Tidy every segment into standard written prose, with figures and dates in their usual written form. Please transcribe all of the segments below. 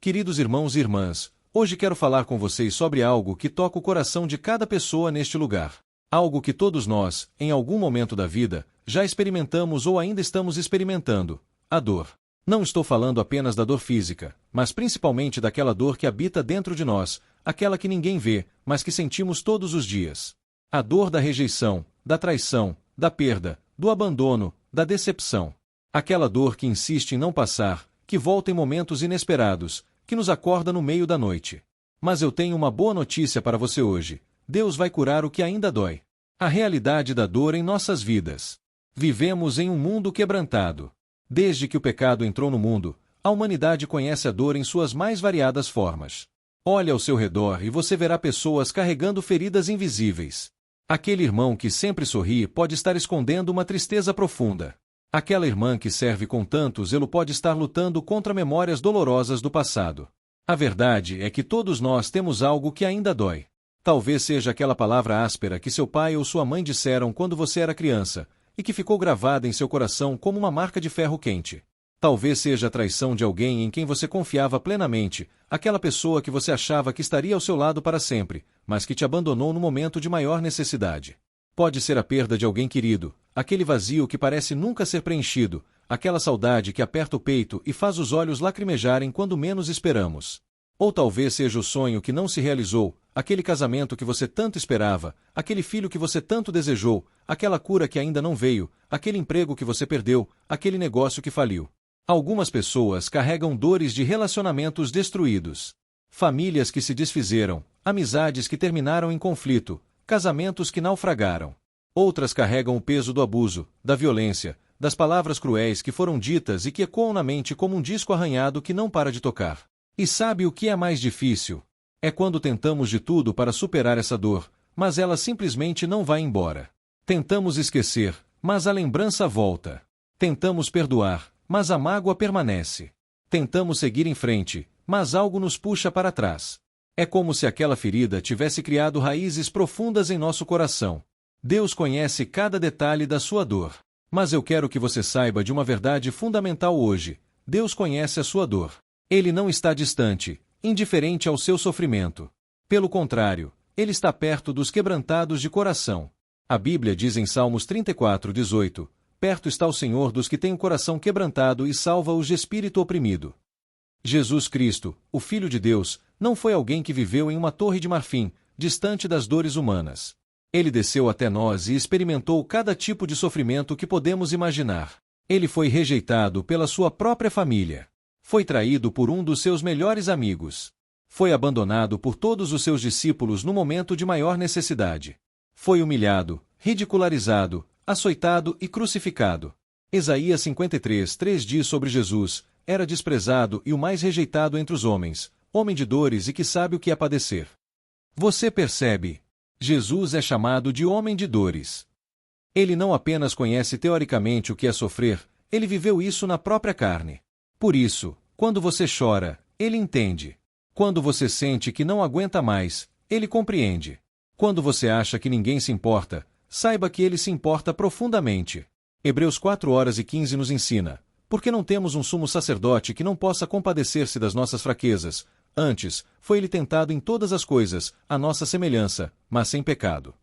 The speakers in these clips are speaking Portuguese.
Queridos irmãos e irmãs, hoje quero falar com vocês sobre algo que toca o coração de cada pessoa neste lugar. Algo que todos nós, em algum momento da vida, já experimentamos ou ainda estamos experimentando: a dor. Não estou falando apenas da dor física, mas principalmente daquela dor que habita dentro de nós, aquela que ninguém vê, mas que sentimos todos os dias. A dor da rejeição, da traição, da perda, do abandono, da decepção. Aquela dor que insiste em não passar, que volta em momentos inesperados, que nos acorda no meio da noite. Mas eu tenho uma boa notícia para você hoje: Deus vai curar o que ainda dói. A realidade da dor em nossas vidas. Vivemos em um mundo quebrantado. Desde que o pecado entrou no mundo, a humanidade conhece a dor em suas mais variadas formas. Olhe ao seu redor e você verá pessoas carregando feridas invisíveis. Aquele irmão que sempre sorri pode estar escondendo uma tristeza profunda. Aquela irmã que serve com tanto zelo pode estar lutando contra memórias dolorosas do passado. A verdade é que todos nós temos algo que ainda dói. Talvez seja aquela palavra áspera que seu pai ou sua mãe disseram quando você era criança, e que ficou gravada em seu coração como uma marca de ferro quente. Talvez seja a traição de alguém em quem você confiava plenamente, aquela pessoa que você achava que estaria ao seu lado para sempre, mas que te abandonou no momento de maior necessidade. Pode ser a perda de alguém querido, aquele vazio que parece nunca ser preenchido, aquela saudade que aperta o peito e faz os olhos lacrimejarem quando menos esperamos. Ou talvez seja o sonho que não se realizou, aquele casamento que você tanto esperava, aquele filho que você tanto desejou, aquela cura que ainda não veio, aquele emprego que você perdeu, aquele negócio que faliu. Algumas pessoas carregam dores de relacionamentos destruídos. Famílias que se desfizeram, amizades que terminaram em conflito, casamentos que naufragaram. Outras carregam o peso do abuso, da violência, das palavras cruéis que foram ditas e que ecoam na mente como um disco arranhado que não para de tocar. E sabe o que é mais difícil? É quando tentamos de tudo para superar essa dor, mas ela simplesmente não vai embora. Tentamos esquecer, mas a lembrança volta. Tentamos perdoar, mas a mágoa permanece. Tentamos seguir em frente, mas algo nos puxa para trás. É como se aquela ferida tivesse criado raízes profundas em nosso coração. Deus conhece cada detalhe da sua dor. Mas eu quero que você saiba de uma verdade fundamental hoje: Deus conhece a sua dor. Ele não está distante, indiferente ao seu sofrimento. Pelo contrário, Ele está perto dos quebrantados de coração. A Bíblia diz em Salmos 34:18, perto está o Senhor dos que têm o coração quebrantado e salva-os de espírito oprimido. Jesus Cristo, o Filho de Deus, não foi alguém que viveu em uma torre de marfim, distante das dores humanas. Ele desceu até nós e experimentou cada tipo de sofrimento que podemos imaginar. Ele foi rejeitado pela sua própria família. Foi traído por um dos seus melhores amigos. Foi abandonado por todos os seus discípulos no momento de maior necessidade. Foi humilhado, ridicularizado, açoitado e crucificado. Isaías 53:3 diz sobre Jesus: era desprezado e o mais rejeitado entre os homens, homem de dores e que sabe o que é padecer. Você percebe? Jesus é chamado de homem de dores. Ele não apenas conhece teoricamente o que é sofrer, ele viveu isso na própria carne. Por isso, quando você chora, ele entende. Quando você sente que não aguenta mais, ele compreende. Quando você acha que ninguém se importa, saiba que ele se importa profundamente. Hebreus 4:15 nos ensina: porque não temos um sumo sacerdote que não possa compadecer-se das nossas fraquezas, antes, foi ele tentado em todas as coisas, à nossa semelhança, mas sem pecado.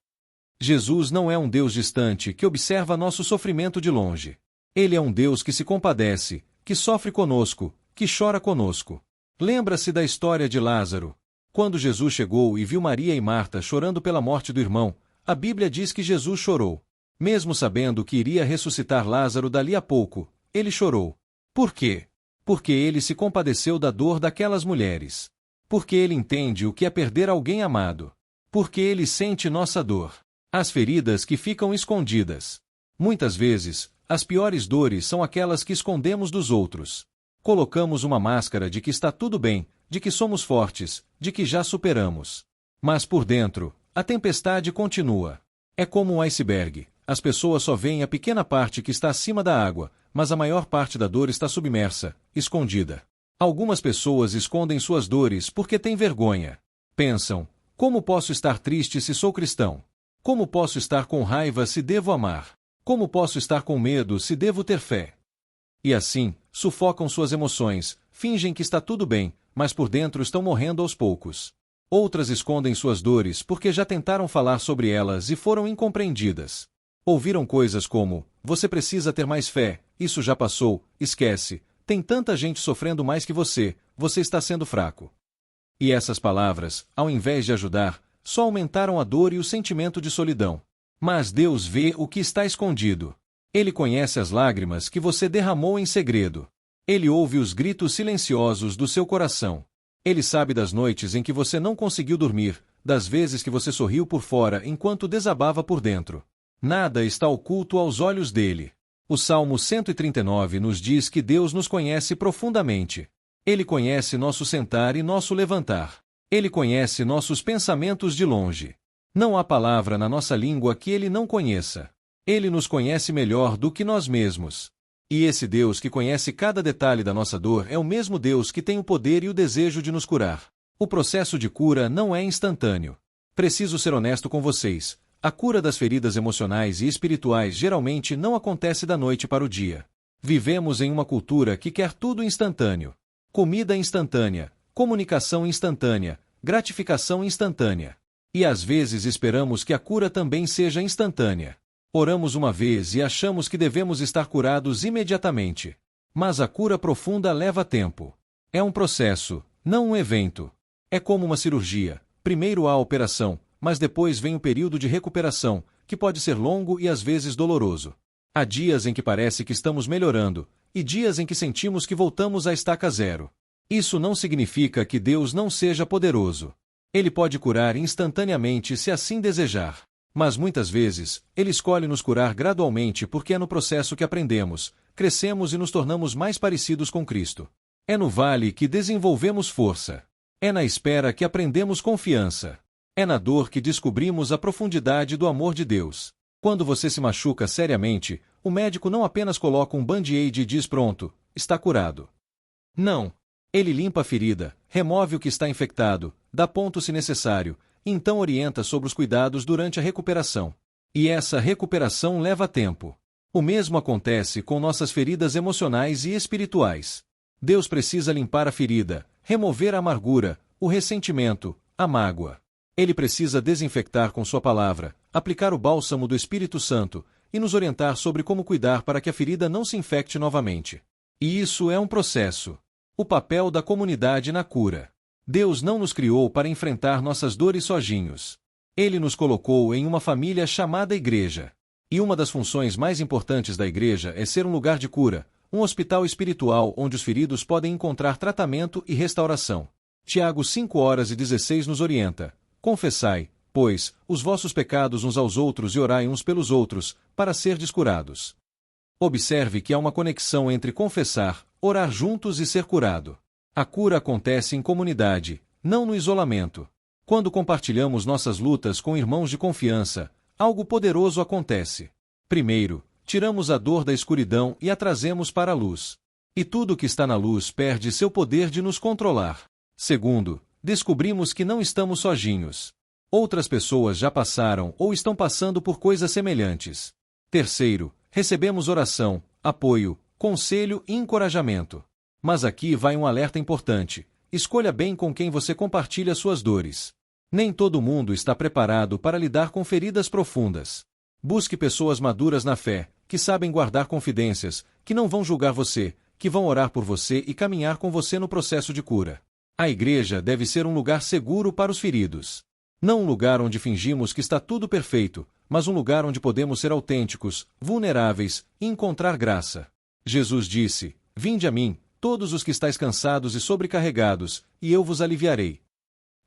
Jesus não é um Deus distante que observa nosso sofrimento de longe. Ele é um Deus que se compadece, que sofre conosco, que chora conosco. Lembra-se da história de Lázaro. Quando Jesus chegou e viu Maria e Marta chorando pela morte do irmão, a Bíblia diz que Jesus chorou. Mesmo sabendo que iria ressuscitar Lázaro dali a pouco, ele chorou. Por quê? Porque ele se compadeceu da dor daquelas mulheres. Porque ele entende o que é perder alguém amado. Porque ele sente nossa dor. As feridas que ficam escondidas. Muitas vezes, as piores dores são aquelas que escondemos dos outros. Colocamos uma máscara de que está tudo bem, de que somos fortes, de que já superamos. Mas por dentro, a tempestade continua. É como um iceberg. As pessoas só veem a pequena parte que está acima da água, mas a maior parte da dor está submersa, escondida. Algumas pessoas escondem suas dores porque têm vergonha. Pensam: como posso estar triste se sou cristão? Como posso estar com raiva se devo amar? Como posso estar com medo se devo ter fé? E assim, sufocam suas emoções, fingem que está tudo bem, mas por dentro estão morrendo aos poucos. Outras escondem suas dores porque já tentaram falar sobre elas e foram incompreendidas. Ouviram coisas como: você precisa ter mais fé, isso já passou, esquece, tem tanta gente sofrendo mais que você está sendo fraco. E essas palavras, ao invés de ajudar, só aumentaram a dor e o sentimento de solidão. Mas Deus vê o que está escondido. Ele conhece as lágrimas que você derramou em segredo. Ele ouve os gritos silenciosos do seu coração. Ele sabe das noites em que você não conseguiu dormir, das vezes que você sorriu por fora enquanto desabava por dentro. Nada está oculto aos olhos dele. O Salmo 139 nos diz que Deus nos conhece profundamente. Ele conhece nosso sentar e nosso levantar. Ele conhece nossos pensamentos de longe. Não há palavra na nossa língua que ele não conheça. Ele nos conhece melhor do que nós mesmos. E esse Deus que conhece cada detalhe da nossa dor é o mesmo Deus que tem o poder e o desejo de nos curar. O processo de cura não é instantâneo. Preciso ser honesto com vocês. A cura das feridas emocionais e espirituais geralmente não acontece da noite para o dia. Vivemos em uma cultura que quer tudo instantâneo. Comida instantânea, comunicação instantânea, gratificação instantânea. E às vezes esperamos que a cura também seja instantânea. Oramos uma vez e achamos que devemos estar curados imediatamente. Mas a cura profunda leva tempo. É um processo, não um evento. É como uma cirurgia. Primeiro há a operação, mas depois vem o período de recuperação, que pode ser longo e às vezes doloroso. Há dias em que parece que estamos melhorando, e dias em que sentimos que voltamos à estaca zero. Isso não significa que Deus não seja poderoso. Ele pode curar instantaneamente se assim desejar. Mas muitas vezes, Ele escolhe nos curar gradualmente porque é no processo que aprendemos, crescemos e nos tornamos mais parecidos com Cristo. É no vale que desenvolvemos força. É na espera que aprendemos confiança. É na dor que descobrimos a profundidade do amor de Deus. Quando você se machuca seriamente, o médico não apenas coloca um band-aid e diz pronto, está curado. Não. Ele limpa a ferida, remove o que está infectado, dá ponto se necessário, e então orienta sobre os cuidados durante a recuperação. E essa recuperação leva tempo. O mesmo acontece com nossas feridas emocionais e espirituais. Deus precisa limpar a ferida, remover a amargura, o ressentimento, a mágoa. Ele precisa desinfectar com sua palavra, aplicar o bálsamo do Espírito Santo, e nos orientar sobre como cuidar para que a ferida não se infecte novamente. E isso é um processo. O papel da comunidade na cura. Deus não nos criou para enfrentar nossas dores sozinhos. Ele nos colocou em uma família chamada Igreja. E uma das funções mais importantes da Igreja é ser um lugar de cura, um hospital espiritual onde os feridos podem encontrar tratamento e restauração. Tiago 5:16 nos orienta: confessai, pois, os vossos pecados uns aos outros e orai uns pelos outros, para serdes curados. Observe que há uma conexão entre confessar, orar juntos e ser curado. A cura acontece em comunidade, não no isolamento. Quando compartilhamos nossas lutas com irmãos de confiança, algo poderoso acontece. Primeiro, tiramos a dor da escuridão e a trazemos para a luz. E tudo que está na luz perde seu poder de nos controlar. Segundo, descobrimos que não estamos sozinhos. Outras pessoas já passaram ou estão passando por coisas semelhantes. Terceiro, recebemos oração, apoio, conselho e encorajamento. Mas aqui vai um alerta importante: escolha bem com quem você compartilha suas dores. Nem todo mundo está preparado para lidar com feridas profundas. Busque pessoas maduras na fé, que sabem guardar confidências, que não vão julgar você, que vão orar por você e caminhar com você no processo de cura. A igreja deve ser um lugar seguro para os feridos. Não um lugar onde fingimos que está tudo perfeito, mas um lugar onde podemos ser autênticos, vulneráveis e encontrar graça. Jesus disse: vinde a mim, todos os que estáis cansados e sobrecarregados, e eu vos aliviarei.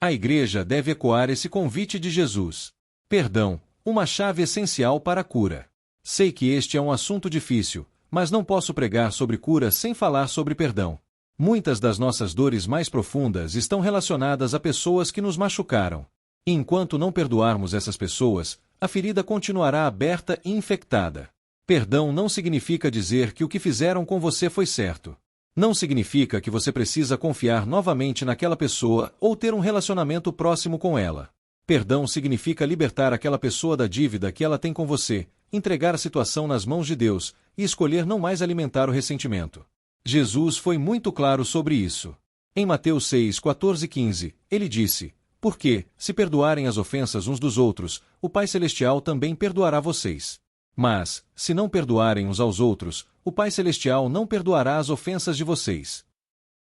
A igreja deve ecoar esse convite de Jesus. Perdão, uma chave essencial para a cura. Sei que este é um assunto difícil, mas não posso pregar sobre cura sem falar sobre perdão. Muitas das nossas dores mais profundas estão relacionadas a pessoas que nos machucaram. E enquanto não perdoarmos essas pessoas, a ferida continuará aberta e infectada. Perdão não significa dizer que o que fizeram com você foi certo. Não significa que você precisa confiar novamente naquela pessoa ou ter um relacionamento próximo com ela. Perdão significa libertar aquela pessoa da dívida que ela tem com você, entregar a situação nas mãos de Deus e escolher não mais alimentar o ressentimento. Jesus foi muito claro sobre isso. Em Mateus 6, 14 e 15, ele disse: Porque, se perdoarem as ofensas uns dos outros, o Pai Celestial também perdoará vocês. Mas, se não perdoarem uns aos outros, o Pai Celestial não perdoará as ofensas de vocês.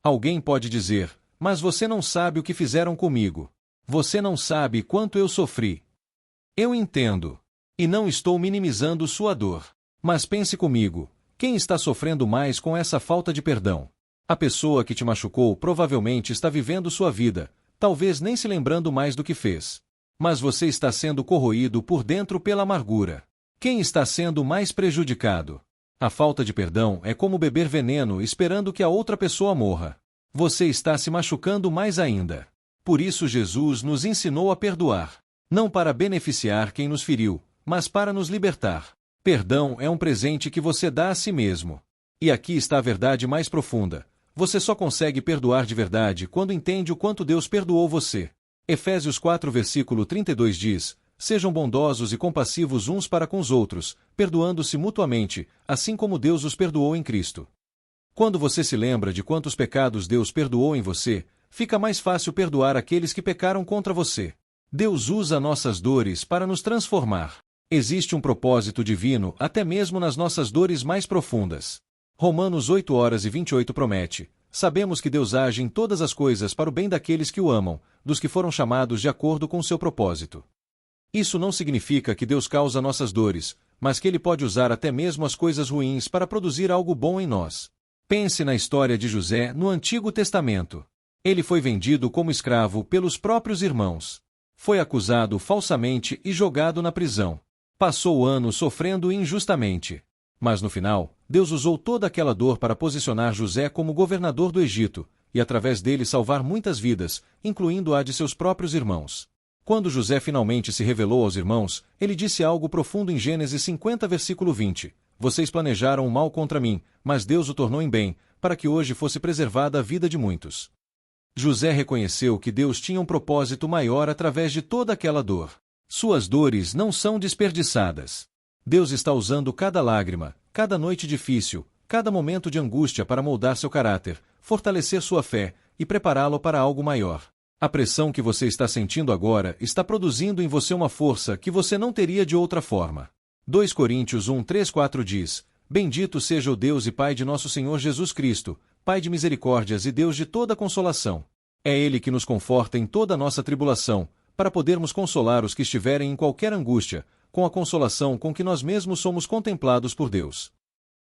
Alguém pode dizer: Mas você não sabe o que fizeram comigo. Você não sabe quanto eu sofri. Eu entendo. E não estou minimizando sua dor. Mas pense comigo, quem está sofrendo mais com essa falta de perdão? A pessoa que te machucou provavelmente está vivendo sua vida, talvez nem se lembrando mais do que fez. Mas você está sendo corroído por dentro pela amargura. Quem está sendo mais prejudicado? A falta de perdão é como beber veneno esperando que a outra pessoa morra. Você está se machucando mais ainda. Por isso Jesus nos ensinou a perdoar. Não para beneficiar quem nos feriu, mas para nos libertar. Perdão é um presente que você dá a si mesmo. E aqui está a verdade mais profunda. Você só consegue perdoar de verdade quando entende o quanto Deus perdoou você. Efésios 4 versículo 32 diz: Sejam bondosos e compassivos uns para com os outros, perdoando-se mutuamente, assim como Deus os perdoou em Cristo. Quando você se lembra de quantos pecados Deus perdoou em você, fica mais fácil perdoar aqueles que pecaram contra você. Deus usa nossas dores para nos transformar. Existe um propósito divino até mesmo nas nossas dores mais profundas. Romanos 8 horas e 28 promete: Sabemos que Deus age em todas as coisas para o bem daqueles que o amam, dos que foram chamados de acordo com seu propósito. Isso não significa que Deus causa nossas dores, mas que Ele pode usar até mesmo as coisas ruins para produzir algo bom em nós. Pense na história de José no Antigo Testamento. Ele foi vendido como escravo pelos próprios irmãos. Foi acusado falsamente e jogado na prisão. Passou anos sofrendo injustamente. Mas no final, Deus usou toda aquela dor para posicionar José como governador do Egito, e através dele salvar muitas vidas, incluindo a de seus próprios irmãos. Quando José finalmente se revelou aos irmãos, ele disse algo profundo em Gênesis 50 versículo 20. Vocês planejaram o mal contra mim, mas Deus o tornou em bem, para que hoje fosse preservada a vida de muitos. José reconheceu que Deus tinha um propósito maior através de toda aquela dor. Suas dores não são desperdiçadas. Deus está usando cada lágrima, cada noite difícil, cada momento de angústia para moldar seu caráter, fortalecer sua fé e prepará-lo para algo maior. A pressão que você está sentindo agora está produzindo em você uma força que você não teria de outra forma. 2 Coríntios 1, 3, 4 diz: Bendito seja o Deus e Pai de nosso Senhor Jesus Cristo, Pai de misericórdias e Deus de toda consolação. É Ele que nos conforta em toda a nossa tribulação, para podermos consolar os que estiverem em qualquer angústia, com a consolação com que nós mesmos somos contemplados por Deus.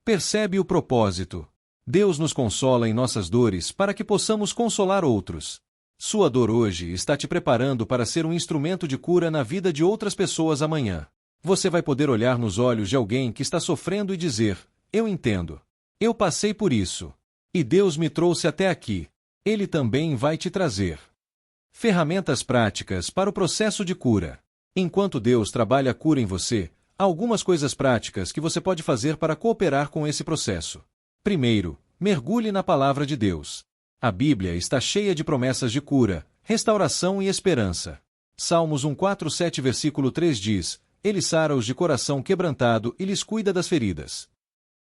Percebe o propósito? Deus nos consola em nossas dores para que possamos consolar outros. Sua dor hoje está te preparando para ser um instrumento de cura na vida de outras pessoas amanhã. Você vai poder olhar nos olhos de alguém que está sofrendo e dizer: Eu entendo. Eu passei por isso. E Deus me trouxe até aqui. Ele também vai te trazer ferramentas práticas para o processo de cura. Enquanto Deus trabalha a cura em você, há algumas coisas práticas que você pode fazer para cooperar com esse processo. Primeiro, mergulhe na palavra de Deus. A Bíblia está cheia de promessas de cura, restauração e esperança. Salmos 1:4-7 versículo 3 diz: Ele sara os de coração quebrantado e lhes cuida das feridas.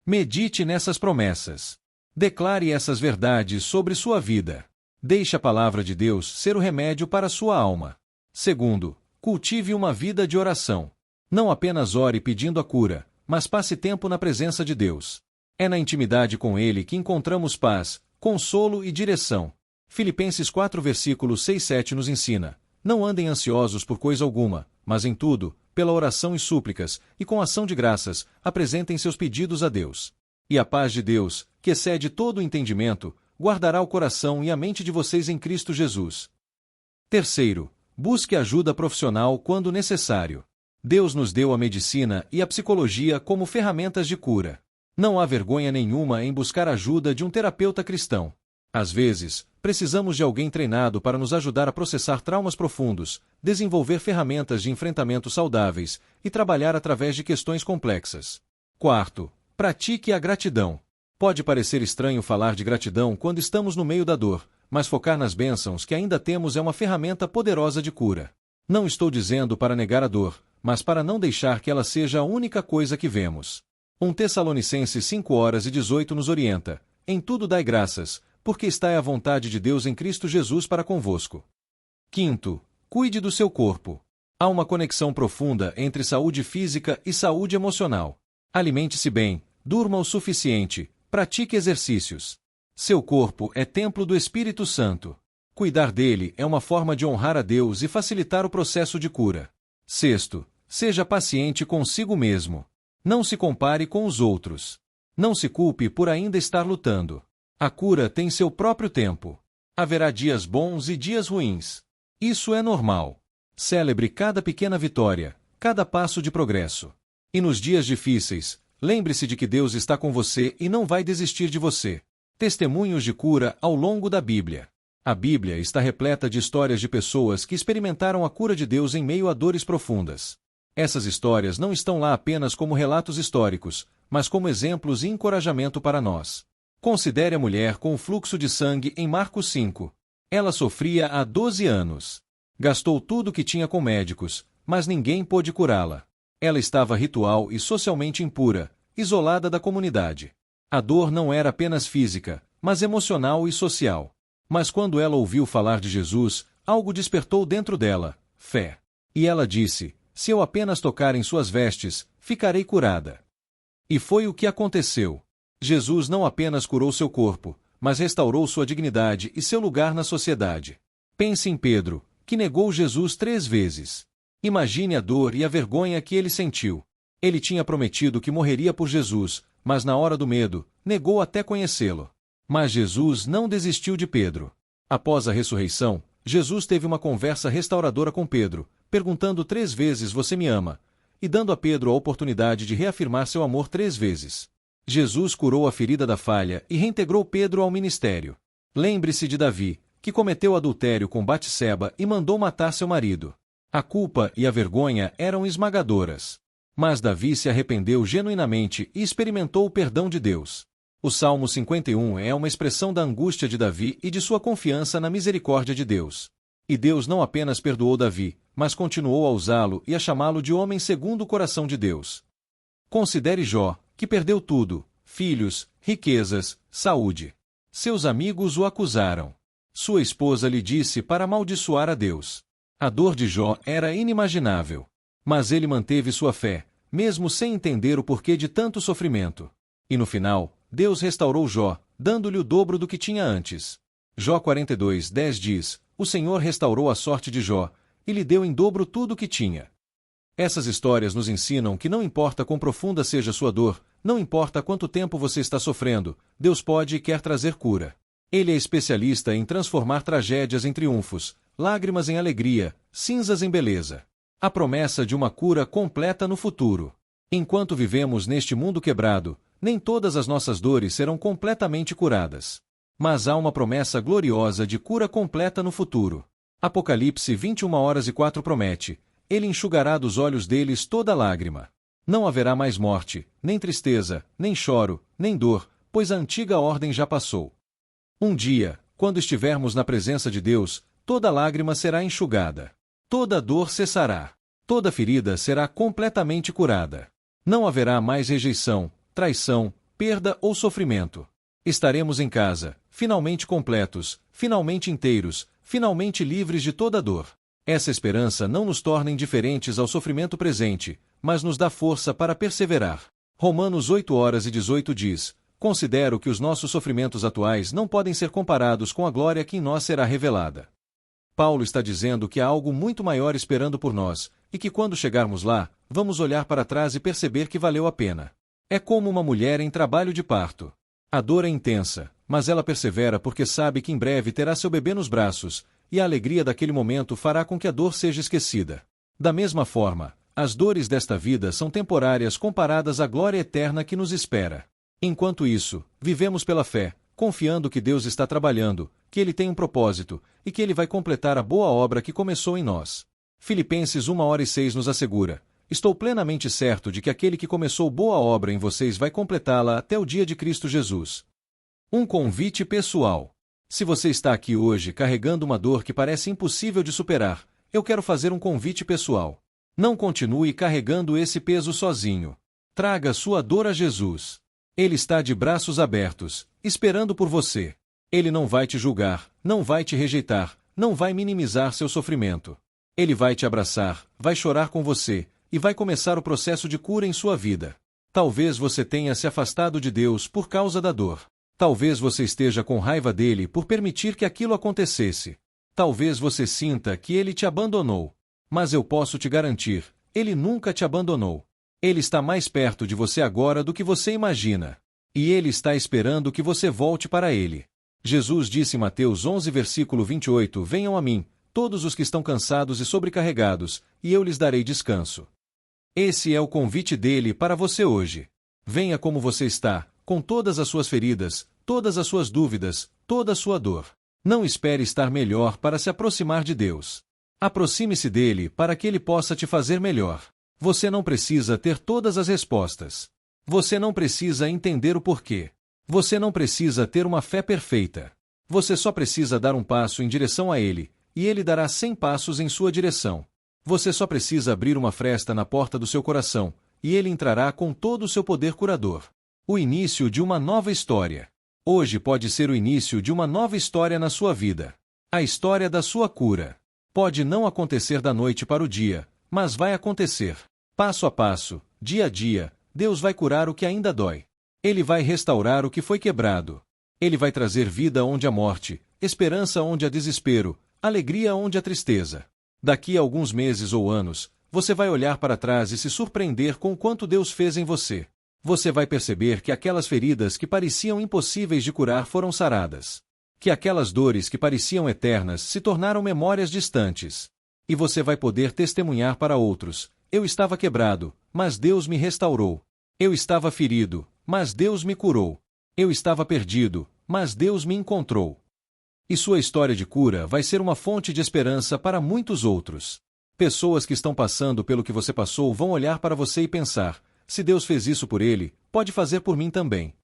Medite nessas promessas. Declare essas verdades sobre sua vida. Deixe a palavra de Deus ser o remédio para sua alma. Segundo, cultive uma vida de oração. Não apenas ore pedindo a cura, mas passe tempo na presença de Deus. É na intimidade com Ele que encontramos paz, consolo e direção. Filipenses 4 versículos 6 e 7 nos ensina: Não andem ansiosos por coisa alguma, mas em tudo, pela oração e súplicas, e com ação de graças, apresentem seus pedidos a Deus. E a paz de Deus, que excede todo o entendimento, guardará o coração e a mente de vocês em Cristo Jesus. Terceiro, busque ajuda profissional quando necessário. Deus nos deu a medicina e a psicologia como ferramentas de cura. Não há vergonha nenhuma em buscar ajuda de um terapeuta cristão. Às vezes, precisamos de alguém treinado para nos ajudar a processar traumas profundos, desenvolver ferramentas de enfrentamento saudáveis e trabalhar através de questões complexas. Quarto, pratique a gratidão. Pode parecer estranho falar de gratidão quando estamos no meio da dor, mas focar nas bênçãos que ainda temos é uma ferramenta poderosa de cura. Não estou dizendo para negar a dor, mas para não deixar que ela seja a única coisa que vemos. 1 Tessalonicenses 5 horas e 18 nos orienta: Em tudo dai graças, porque está à vontade de Deus em Cristo Jesus para convosco. Quinto, cuide do seu corpo. Há uma conexão profunda entre saúde física e saúde emocional. Alimente-se bem, durma o suficiente, pratique exercícios. Seu corpo é templo do Espírito Santo. Cuidar dele é uma forma de honrar a Deus e facilitar o processo de cura. Sexto, seja paciente consigo mesmo. Não se compare com os outros. Não se culpe por ainda estar lutando. A cura tem seu próprio tempo. Haverá dias bons e dias ruins. Isso é normal. Celebre cada pequena vitória, cada passo de progresso. E nos dias difíceis, lembre-se de que Deus está com você e não vai desistir de você. Testemunhos de cura ao longo da Bíblia. A Bíblia está repleta de histórias de pessoas que experimentaram a cura de Deus em meio a dores profundas. Essas histórias não estão lá apenas como relatos históricos, mas como exemplos e encorajamento para nós. Considere a mulher com o fluxo de sangue em Marcos 5. Ela sofria há 12 anos. Gastou tudo o que tinha com médicos, mas ninguém pôde curá-la. Ela estava ritual e socialmente impura, isolada da comunidade. A dor não era apenas física, mas emocional e social. Mas quando ela ouviu falar de Jesus, algo despertou dentro dela, fé. E ela disse: se eu apenas tocar em suas vestes, ficarei curada. E foi o que aconteceu. Jesus não apenas curou seu corpo, mas restaurou sua dignidade e seu lugar na sociedade. Pense em Pedro, que negou Jesus 3 vezes. Imagine a dor e a vergonha que ele sentiu. Ele tinha prometido que morreria por Jesus, mas na hora do medo, negou até conhecê-lo. Mas Jesus não desistiu de Pedro. Após a ressurreição, Jesus teve uma conversa restauradora com Pedro, perguntando 3 vezes: você me ama? E dando a Pedro a oportunidade de reafirmar seu amor 3 vezes. Jesus curou a ferida da falha e reintegrou Pedro ao ministério. Lembre-se de Davi, que cometeu adultério com Batseba e mandou matar seu marido. A culpa e a vergonha eram esmagadoras. Mas Davi se arrependeu genuinamente e experimentou o perdão de Deus. O Salmo 51 é uma expressão da angústia de Davi e de sua confiança na misericórdia de Deus. E Deus não apenas perdoou Davi, mas continuou a usá-lo e a chamá-lo de homem segundo o coração de Deus. Considere Jó, que perdeu tudo: filhos, riquezas, saúde. Seus amigos o acusaram. Sua esposa lhe disse para amaldiçoar a Deus. A dor de Jó era inimaginável. Mas ele manteve sua fé, mesmo sem entender o porquê de tanto sofrimento. E no final, Deus restaurou Jó, dando-lhe o dobro do que tinha antes. Jó 42:10 diz: o Senhor restaurou a sorte de Jó, e lhe deu em dobro tudo o que tinha. Essas histórias nos ensinam que não importa quão profunda seja sua dor, não importa quanto tempo você está sofrendo, Deus pode e quer trazer cura. Ele é especialista em transformar tragédias em triunfos, lágrimas em alegria, cinzas em beleza. A promessa de uma cura completa no futuro. Enquanto vivemos neste mundo quebrado, nem todas as nossas dores serão completamente curadas. Mas há uma promessa gloriosa de cura completa no futuro. Apocalipse 21:04 promete: ele enxugará dos olhos deles toda lágrima. Não haverá mais morte, nem tristeza, nem choro, nem dor, pois a antiga ordem já passou. Um dia, quando estivermos na presença de Deus, toda lágrima será enxugada. Toda dor cessará. Toda ferida será completamente curada. Não haverá mais rejeição, traição, perda ou sofrimento. Estaremos em casa, finalmente completos, finalmente inteiros, finalmente livres de toda dor. Essa esperança não nos torna indiferentes ao sofrimento presente, mas nos dá força para perseverar. Romanos 8:18 diz: considero que os nossos sofrimentos atuais não podem ser comparados com a glória que em nós será revelada. Paulo está dizendo que há algo muito maior esperando por nós, e que quando chegarmos lá, vamos olhar para trás e perceber que valeu a pena. É como uma mulher em trabalho de parto. A dor é intensa, mas ela persevera porque sabe que em breve terá seu bebê nos braços, e a alegria daquele momento fará com que a dor seja esquecida. Da mesma forma, as dores desta vida são temporárias comparadas à glória eterna que nos espera. Enquanto isso, vivemos pela fé, confiando que Deus está trabalhando, que Ele tem um propósito, e que Ele vai completar a boa obra que começou em nós. Filipenses 1:6 nos assegura: estou plenamente certo de que aquele que começou boa obra em vocês vai completá-la até o dia de Cristo Jesus. Um convite pessoal. Se você está aqui hoje carregando uma dor que parece impossível de superar, eu quero fazer um convite pessoal. Não continue carregando esse peso sozinho. Traga sua dor a Jesus. Ele está de braços abertos, esperando por você. Ele não vai te julgar, não vai te rejeitar, não vai minimizar seu sofrimento. Ele vai te abraçar, vai chorar com você, e vai começar o processo de cura em sua vida. Talvez você tenha se afastado de Deus por causa da dor. Talvez você esteja com raiva dele por permitir que aquilo acontecesse. Talvez você sinta que ele te abandonou. Mas eu posso te garantir, ele nunca te abandonou. Ele está mais perto de você agora do que você imagina. E ele está esperando que você volte para ele. Jesus disse em Mateus 11, versículo 28, Venham a mim, todos os que estão cansados e sobrecarregados, e eu lhes darei descanso. Esse é o convite dele para você hoje. Venha como você está, com todas as suas feridas, todas as suas dúvidas, toda a sua dor. Não espere estar melhor para se aproximar de Deus. Aproxime-se dele para que ele possa te fazer melhor. Você não precisa ter todas as respostas. Você não precisa entender o porquê. Você não precisa ter uma fé perfeita. Você só precisa dar um passo em direção a ele, e ele dará 100 passos em sua direção. Você só precisa abrir uma fresta na porta do seu coração, e ele entrará com todo o seu poder curador. O início de uma nova história. Hoje pode ser o início de uma nova história na sua vida. A história da sua cura. Pode não acontecer da noite para o dia, mas vai acontecer. Passo a passo, dia a dia, Deus vai curar o que ainda dói. Ele vai restaurar o que foi quebrado. Ele vai trazer vida onde há morte, esperança onde há desespero, alegria onde há tristeza. Daqui a alguns meses ou anos, você vai olhar para trás e se surpreender com o quanto Deus fez em você. Você vai perceber que aquelas feridas que pareciam impossíveis de curar foram saradas. Que aquelas dores que pareciam eternas se tornaram memórias distantes. E você vai poder testemunhar para outros: eu estava quebrado, mas Deus me restaurou. Eu estava ferido, mas Deus me curou. Eu estava perdido, mas Deus me encontrou. E sua história de cura vai ser uma fonte de esperança para muitos outros. Pessoas que estão passando pelo que você passou vão olhar para você e pensar: se Deus fez isso por ele, pode fazer por mim também.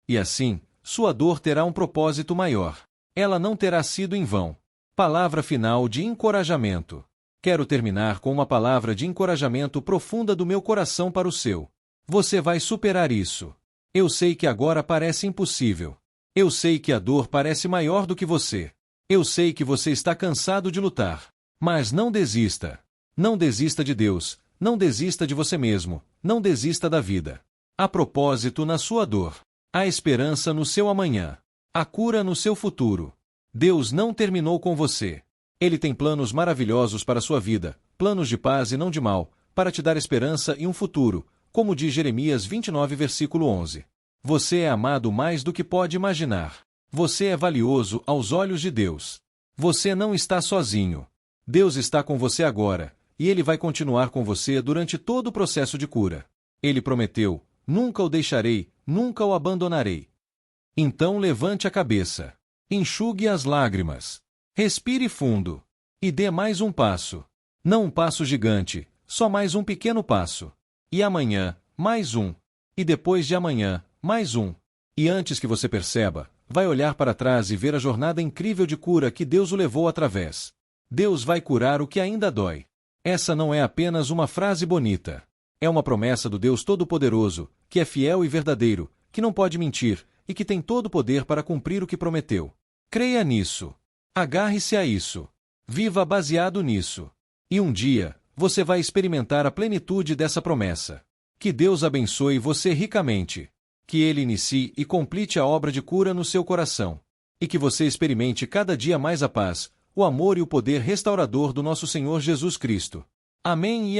E assim, sua dor terá um propósito maior. Ela não terá sido em vão. Palavra final de encorajamento. Quero terminar com uma palavra de encorajamento profunda do meu coração para o seu. Você vai superar isso. Eu sei que agora parece impossível. Eu sei que a dor parece maior do que você. Eu sei que você está cansado de lutar. Mas não desista. Não desista de Deus. Não desista de você mesmo. Não desista da vida. Há propósito na sua dor. Há esperança no seu amanhã. Há cura no seu futuro. Deus não terminou com você. Ele tem planos maravilhosos para a sua vida, planos de paz e não de mal, para te dar esperança e um futuro, como diz Jeremias 29, versículo 11. Você é amado mais do que pode imaginar. Você é valioso aos olhos de Deus. Você não está sozinho. Deus está com você agora, e Ele vai continuar com você durante todo o processo de cura. Ele prometeu: nunca o deixarei, nunca o abandonarei. Então levante a cabeça. Enxugue as lágrimas. Respire fundo. E dê mais um passo. Não um passo gigante, só mais um pequeno passo. E amanhã, mais um. E depois de amanhã, mais um. E antes que você perceba, vai olhar para trás e ver a jornada incrível de cura que Deus o levou através. Deus vai curar o que ainda dói. Essa não é apenas uma frase bonita. É uma promessa do Deus Todo-Poderoso, que é fiel e verdadeiro, que não pode mentir, e que tem todo o poder para cumprir o que prometeu. Creia nisso. Agarre-se a isso. Viva baseado nisso. E um dia, você vai experimentar a plenitude dessa promessa. Que Deus abençoe você ricamente. Que Ele inicie e complete a obra de cura no seu coração. E que você experimente cada dia mais a paz, o amor e o poder restaurador do nosso Senhor Jesus Cristo. Amém e